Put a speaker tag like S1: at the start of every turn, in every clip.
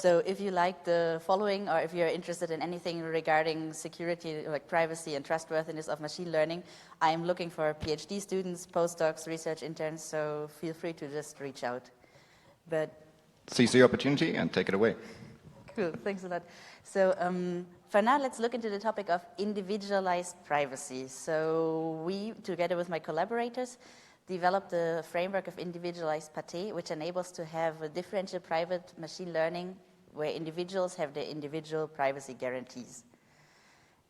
S1: So if you like the following, or if you're interested in anything regarding security, like privacy and trustworthiness of machine learning, I'm looking for PhD students, postdocs, research interns, so feel free to just reach out. But
S2: seize the opportunity and take it away.
S1: cool, thanks a lot. So for now, let's look into the topic of individualized privacy. So we, together with my collaborators, developed the framework of Individualized PATE, which enables to have a differential private machine learning where individuals have their individual privacy guarantees.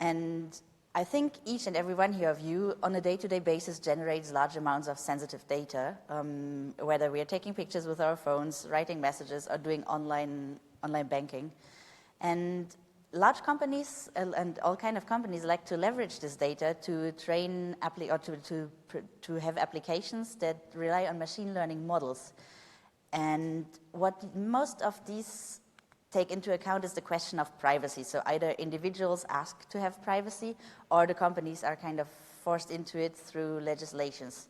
S1: And I think each and every one here of you on a day-to-day basis generates large amounts of sensitive data, whether we are taking pictures with our phones, writing messages, or doing online banking. And large companies and all kind of companies like to leverage this data to train to have applications that rely on machine learning models. And what most of these take into account is the question of privacy. So either individuals ask to have privacy, or the companies are kind of forced into it through legislations.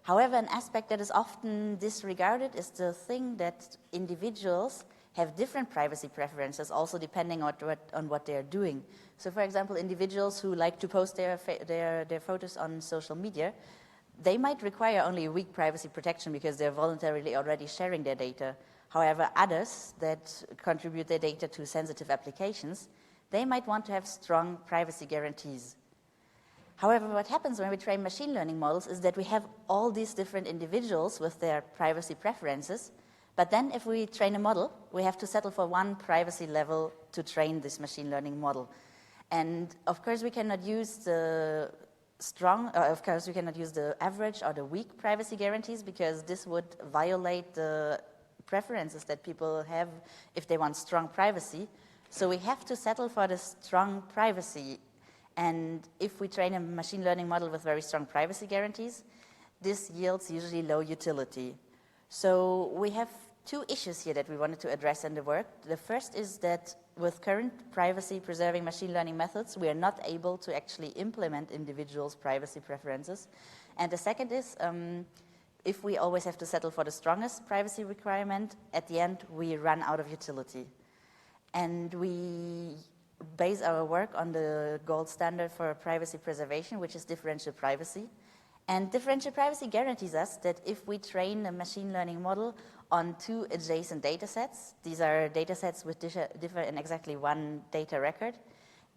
S1: However, an aspect that is often disregarded is the thing that individuals have different privacy preferences, also depending on what they are doing. So, for example, individuals who like to post their photos on social media, they might require only a weak privacy protection because they're voluntarily already sharing their data. However, others that contribute their data to sensitive applications, they might want to have strong privacy guarantees. However, what happens when we train machine learning models is that we have all these different individuals with their privacy preferences. But then if we train a model, we have to settle for one privacy level to train this machine learning model. And of course, we cannot use the average or the weak privacy guarantees, because this would violate the preferences that people have if they want strong privacy. So we have to settle for the strong privacy. And if we train a machine learning model with very strong privacy guarantees, this yields usually low utility. So we have two issues here that we wanted to address in the work. The first is that with current privacy-preserving machine learning methods, we are not able to actually implement individuals' privacy preferences. And the second is, if we always have to settle for the strongest privacy requirement, at the end we run out of utility. And we base our work on the gold standard for privacy preservation, which is differential privacy. And differential privacy guarantees us that if we train a machine learning model on two adjacent data sets, these are data sets which differ in exactly one data record,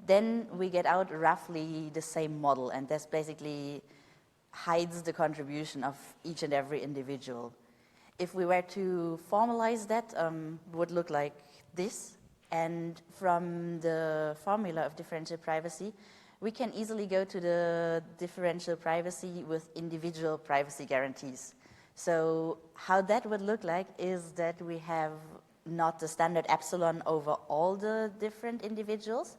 S1: then we get out roughly the same model, and this basically hides the contribution of each and every individual. If we were to formalize that, would look like this. And from the formula of differential privacy, we can easily go to the differential privacy with individual privacy guarantees. So how that would look like is that we have not the standard epsilon over all the different individuals,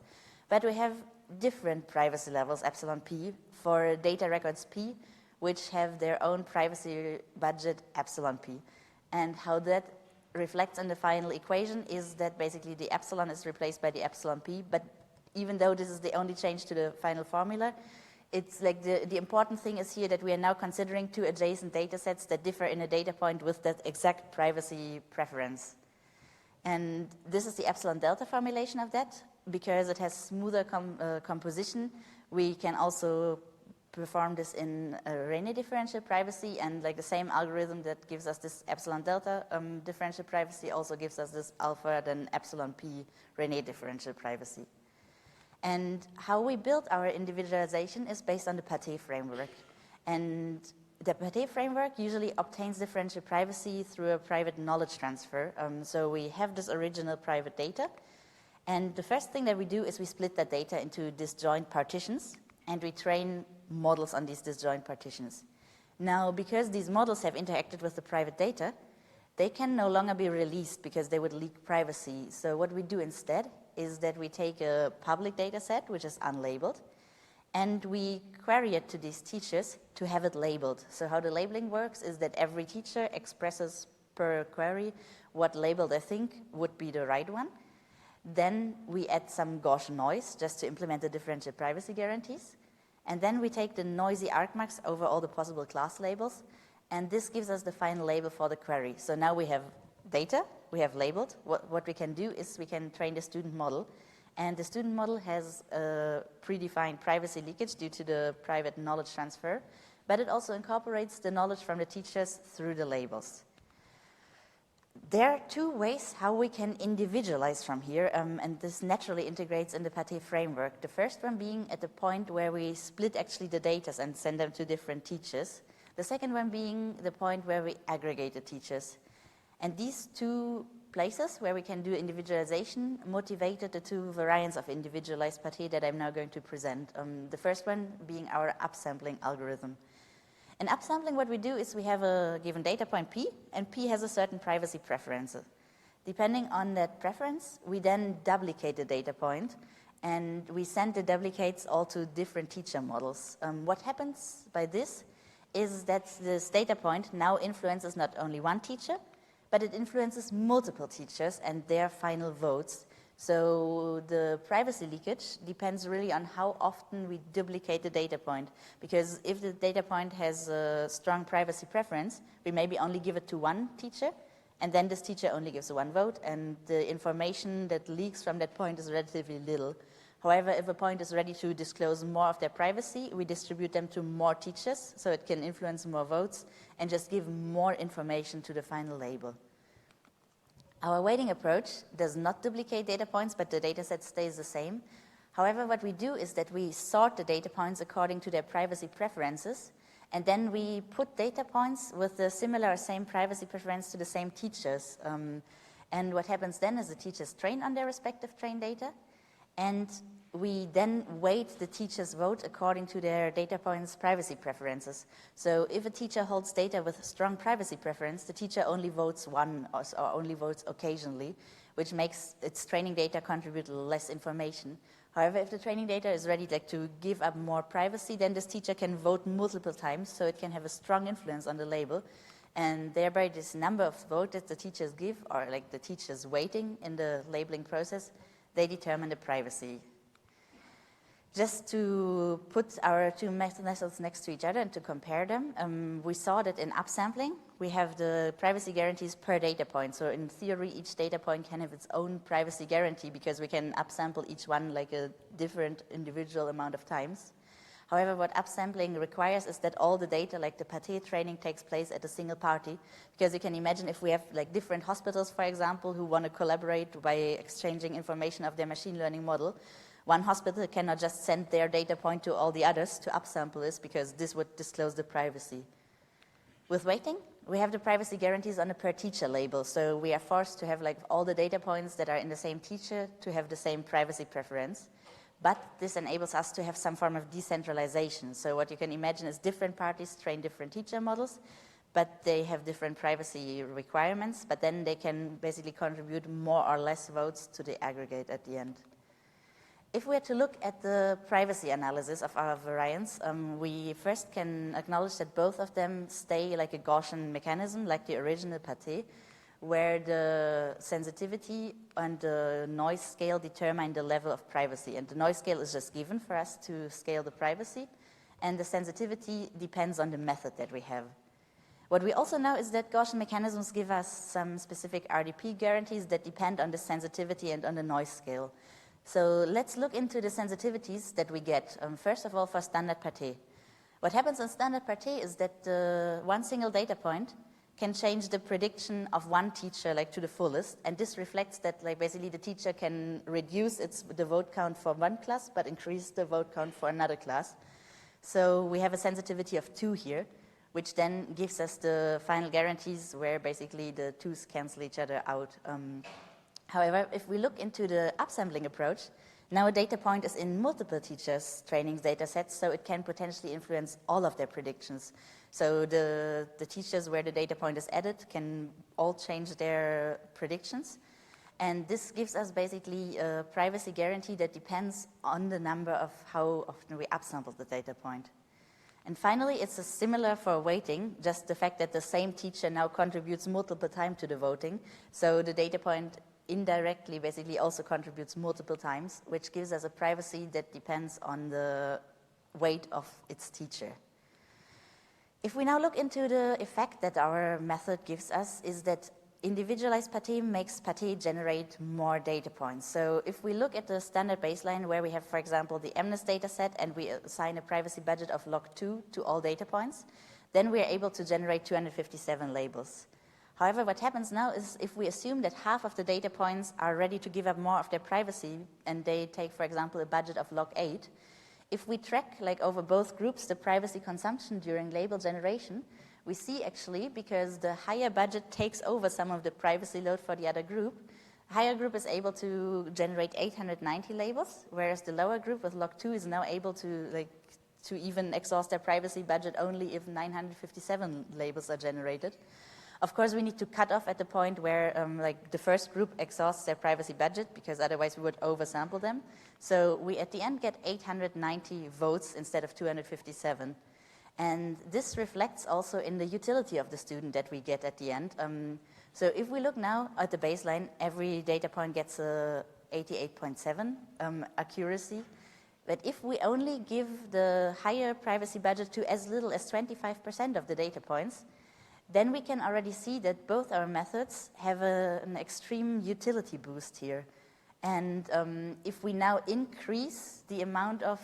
S1: but we have different privacy levels, epsilon p, for data records p, which have their own privacy budget, epsilon p. And how that reflects in the final equation is that basically the epsilon is replaced by the epsilon p, but even though this is the only change to the final formula, it's like the important thing is here that we are now considering two adjacent data sets that differ in a data point with that exact privacy preference. And this is the epsilon delta formulation of that. Because it has smoother composition, we can also perform this in a Raynaud differential privacy, and like the same algorithm that gives us this epsilon delta differential privacy also gives us this alpha then epsilon p Raynaud differential privacy. And how we built our individualization is based on the PATE framework. And the PATE framework usually obtains differential privacy through a private knowledge transfer. So we have this original private data. And the first thing that we do is we split that data into disjoint partitions, and we train models on these disjoint partitions. Now, because these models have interacted with the private data, they can no longer be released because they would leak privacy. So what we do instead is that we take a public data set, which is unlabeled, and we query it to these teachers to have it labeled. So how the labeling works is that every teacher expresses per query what label they think would be the right one. Then we add some Gaussian noise just to implement the differential privacy guarantees. And then we take the noisy argmax over all the possible class labels, and this gives us the final label for the query. So now we have data, we have labeled. What we can do is we can train the student model. And the student model has a predefined privacy leakage due to the private knowledge transfer, but it also incorporates the knowledge from the teachers through the labels. There are two ways how we can individualize from here, and this naturally integrates in the PATE framework. The first one being at the point where we split actually the data and send them to different teachers. The second one being the point where we aggregate the teachers. And these two places where we can do individualization motivated the two variants of individualized PATE that I'm now going to present. The first one being our upsampling algorithm. In upsampling, what we do is we have a given data point P, and P has a certain privacy preference. Depending on that preference, we then duplicate the data point, and we send the duplicates all to different teacher models. What happens by this is that this data point now influences not only one teacher, but it influences multiple teachers and their final votes. So the privacy leakage depends really on how often we duplicate the data point. Because if the data point has a strong privacy preference, we maybe only give it to one teacher, and then this teacher only gives one vote, and the information that leaks from that point is relatively little. However, if a point is ready to disclose more of their privacy, we distribute them to more teachers, so it can influence more votes and just give more information to the final label. Our weighting approach does not duplicate data points, but the data set stays the same. However, what we do is that we sort the data points according to their privacy preferences, and then we put data points with the similar or same privacy preference to the same teachers. And what happens then is the teachers train on their respective trained data, and we then weight the teacher's vote according to their data points' privacy preferences. So if a teacher holds data with strong privacy preference, the teacher only votes one or only votes occasionally, which makes its training data contribute less information. However, if the training data is ready to give up more privacy, then this teacher can vote multiple times, so it can have a strong influence on the label. And thereby this number of votes that the teachers give, or the teacher's weighting in the labeling process, they determine the privacy. Just to put our two methods next to each other and to compare them, we saw that in upsampling, we have the privacy guarantees per data point. So in theory, each data point can have its own privacy guarantee because we can upsample each one like a different individual amount of times. However, what upsampling requires is that all the data, like the PATE training, takes place at a single party. Because you can imagine if we have different hospitals, for example, who want to collaborate by exchanging information of their machine learning model, one hospital cannot just send their data point to all the others to upsample this, because this would disclose the privacy. With weighting, we have the privacy guarantees on a per teacher label. So we are forced to have all the data points that are in the same teacher to have the same privacy preference. But this enables us to have some form of decentralization. So what you can imagine is different parties train different teacher models, but they have different privacy requirements, but then they can basically contribute more or less votes to the aggregate at the end. If we are to look at the privacy analysis of our variants, we first can acknowledge that both of them stay like a Gaussian mechanism, like the original PATE, where the sensitivity and the noise scale determine the level of privacy. And the noise scale is just given for us to scale the privacy, and the sensitivity depends on the method that we have. What we also know is that Gaussian mechanisms give us some specific RDP guarantees that depend on the sensitivity and on the noise scale. So let's look into the sensitivities that we get. First of all, for standard PATE. What happens in standard PATE is that one single data point can change the prediction of one teacher to the fullest, and this reflects that basically the teacher can reduce the vote count for one class but increase the vote count for another class. So we have a sensitivity of 2 here, which then gives us the final guarantees where basically the 2's cancel each other out. However, if we look into the upsampling approach, now a data point is in multiple teachers' training data sets, so it can potentially influence all of their predictions. So the teachers where the data point is added can all change their predictions. And this gives us basically a privacy guarantee that depends on the number of how often we upsample the data point. And finally, it's similar for weighting, just the fact that the same teacher now contributes multiple times to the voting. So the data point indirectly basically also contributes multiple times, which gives us a privacy that depends on the weight of its teacher. If we now look into the effect that our method gives us, is that individualized PATE makes PATE generate more data points. So if we look at the standard baseline where we have, for example, the MNIST data set and we assign a privacy budget of log2 to all data points, then we are able to generate 257 labels. However, what happens now is if we assume that half of the data points are ready to give up more of their privacy and they take, for example, a budget of log8, if we track like over both groups the privacy consumption during label generation, we see actually, because the higher budget takes over some of the privacy load for the other group, higher group is able to generate 890 labels, whereas the lower group with log2 is now able to even exhaust their privacy budget only if 957 labels are generated. Of course, we need to cut off at the point where the first group exhausts their privacy budget, because otherwise we would oversample them. So we at the end get 890 votes instead of 257. And this reflects also in the utility of the student that we get at the end. So if we look now at the baseline, every data point gets a 88.7 accuracy. But if we only give the higher privacy budget to as little as 25% of the data points, then we can already see that both our methods have an extreme utility boost here. And if we now increase the amount of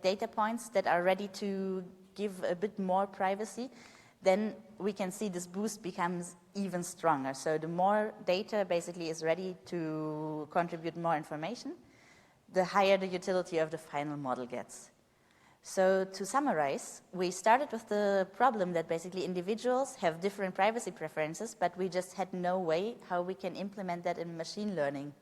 S1: data points that are ready to give a bit more privacy, then we can see this boost becomes even stronger. So the more data basically is ready to contribute more information, the higher the utility of the final model gets. So to summarize, we started with the problem that basically individuals have different privacy preferences, but we just had no way how we can implement that in machine learning.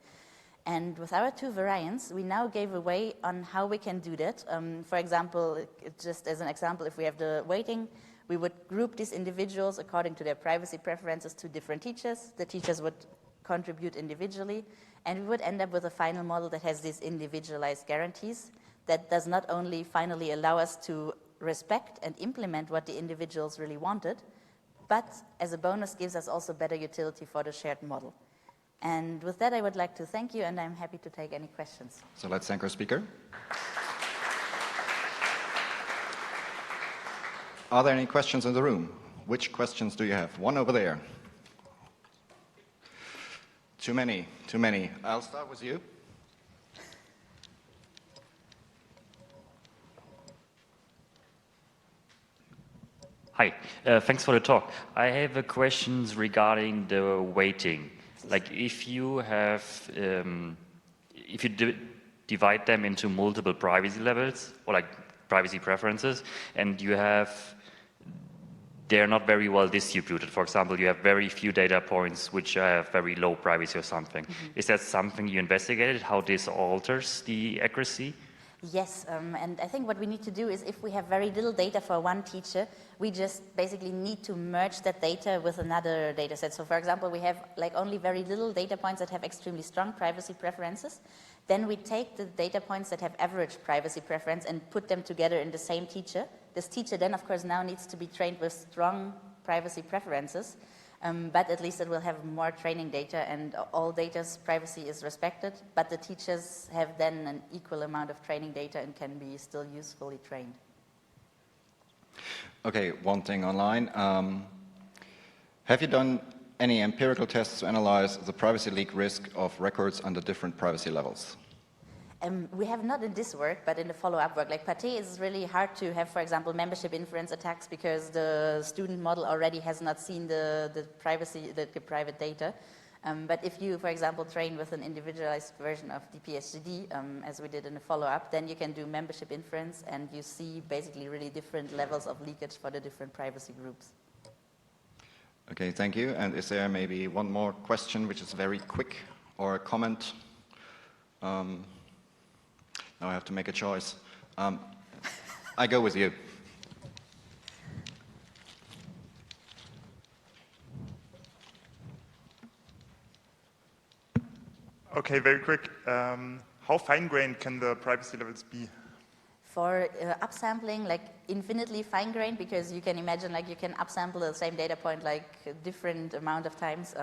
S1: And with our two variants, we now gave a way on how we can do that. For example, just as an example, if we have the weighting, we would group these individuals according to their privacy preferences to different teachers. The teachers would contribute individually, and we would end up with a final model that has these individualized guarantees that does not only finally allow us to respect and implement what the individuals really wanted, but as a bonus gives us also better utility for the shared model. And with that, I would like to thank you, and I'm happy to take any questions.
S2: So let's thank our speaker. Are there any questions in the room? Which questions do you have? One over there. Too many, too many. I'll start with you.
S3: Hi, thanks for the talk. I have a questions regarding the weighting. Like if you have, if you divide them into multiple privacy levels or like privacy preferences, and you have, they're not very well distributed. For example, you have very few data points which have very low privacy or something. Mm-hmm. Is that something you investigated, how this alters the accuracy?
S1: Yes, and I think what we need to do is if we have very little data for one teacher, we just basically need to merge that data with another data set. So for example, we have like only very little data points that have extremely strong privacy preferences. Then we take the data points that have average privacy preference and put them together in the same teacher. This teacher then of course now needs to be trained with strong privacy preferences. But at least it will have more training data and all data's privacy is respected, but the teachers have then an equal amount of training data and can be still usefully trained.
S2: Okay, one thing online. Have you done any empirical tests to analyze the privacy leak risk of records under different privacy levels?
S1: We have not in this work, but in the follow-up work. Like PATE is really hard to have, for example, membership inference attacks because the student model already has not seen the privacy, the private data. But if you, for example, train with an individualized version of DPHGD, as we did in the follow-up, then you can do membership inference and you see basically really different levels of leakage for the different privacy groups.
S2: Okay, thank you. And is there maybe one more question which is very quick or a comment? Now I have to make a choice. I go with you.
S4: Okay, very quick. How fine-grained can the privacy levels be?
S1: For upsampling, like infinitely fine-grained, because you can imagine like you can upsample the same data point like a different amount of times.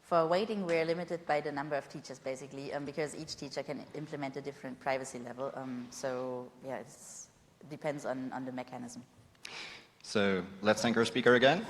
S1: For weighting, we're limited by the number of teachers, basically, because each teacher can implement a different privacy level. So, yeah, it depends on the mechanism.
S2: So, let's thank our speaker again.